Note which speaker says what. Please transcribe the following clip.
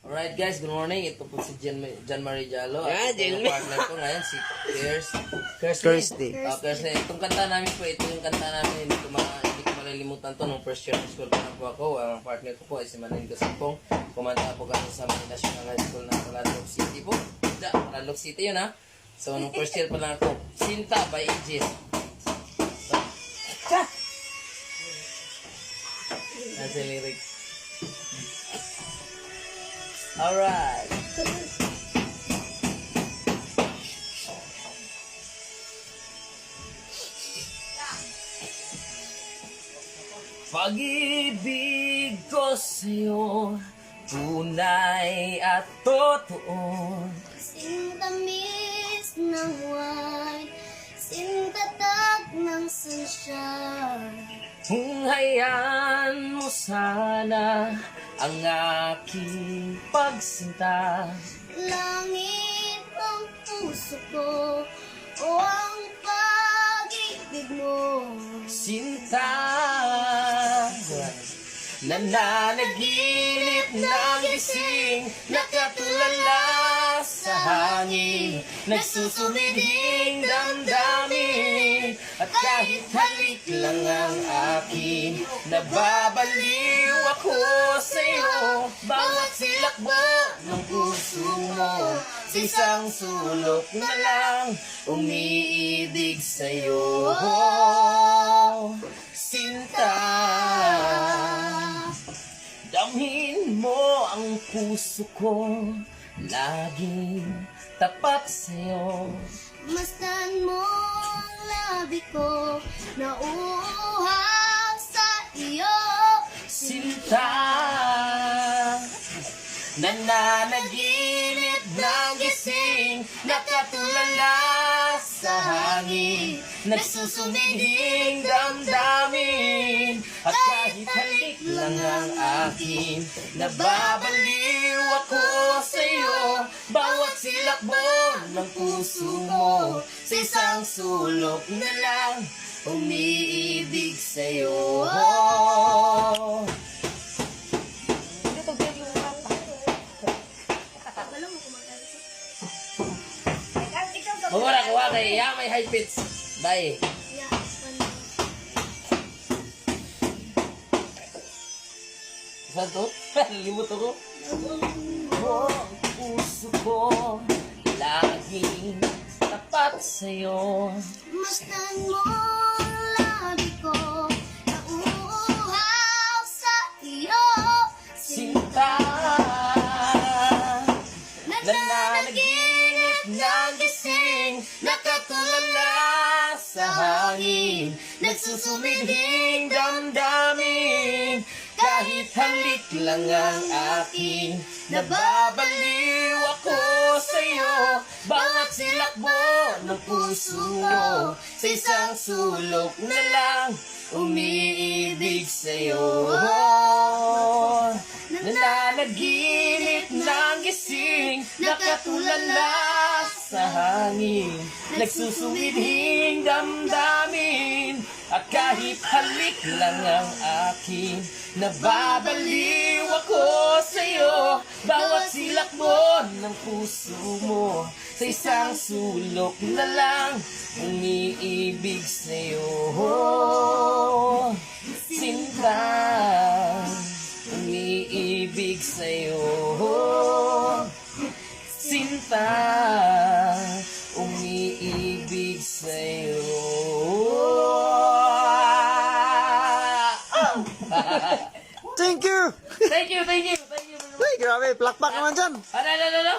Speaker 1: Alright guys, good morning. Ito po si Jan Marie Jalo.
Speaker 2: Ah,
Speaker 1: At ito yung partner ko ngayon, si
Speaker 2: Kirsty.
Speaker 1: Kirsty. Itong kanta namin po, ito yung kanta namin. Hindi ko malilimutan to. Nung first year ng school pa na po ako, ang partner ko po ay si Manin Gasipong. Kumanta po kami sa Manila National High School ng Taladog City po. Taladog City yun ha. So nung first year pa lang ako, Sinta by Aegis. Nasa lyrics. Alright. Pag-ibig ko sa'yo, tunay at totoo.
Speaker 3: Sintamis ng wine, sintatag ng sunshine.
Speaker 1: Kung hayaan mo sana ang aking pagsinta.
Speaker 3: Langit ang puso ko, o ang pag-ibig mo.
Speaker 1: Sinta, nananaginip ng gising, nakatulala sa hangin, nagsusumiding damdamin, at kahit halik lang ang akin, nababaliw ako sa'yo, bawat silakbo ng puso mo, sa isang sulok na lang, umiibig sa'yo. Sinta, damhin mo ang puso ko, laging tapat sa'yo.
Speaker 3: Masdan mo ang labi ko, nauuhaw sa iyo.
Speaker 1: Sinta, nananaginip ng gising, nakatulala sa hangin, nagsusumiding damdamin, at kahit halik lang ang akin, nababaliw ako sa'yo, bawat silakbo ng puso mo, sa isang sulok na lang, umiibig sa'yo. Mawala ko kay may high pitch. Bye.
Speaker 3: Yeah,
Speaker 1: Saan to? Limot ako. Mo ang puso ko, laging tapat sa'yo.
Speaker 3: Masdan mo ang labi ko, nauuhaw sa iyo.
Speaker 1: Sinta, nananaginip ng gising, nakatulala sa hangin, nagsusumiding damdamin, kahit halik lang ang akin, nababaliw ako sa'yo, bawat silakbo ng puso mo, sa isang sulok na lang, umiibig sa'yo. Nananaginip ng gising, nakatulala sa hangin, nagsusumiding damdamin, at kahit halik lang ang akin, nababaliw ako sa'yo, bawat silakbo ng puso mo, sa isang sulok na lang, umiibig sa'yo. Sinta, umiibig sa'yo. Sinta, umiibig sa'yo.
Speaker 2: Thank you!
Speaker 1: Thank you.
Speaker 2: Uy, grabe, plakpak naman dyan.
Speaker 1: Ano?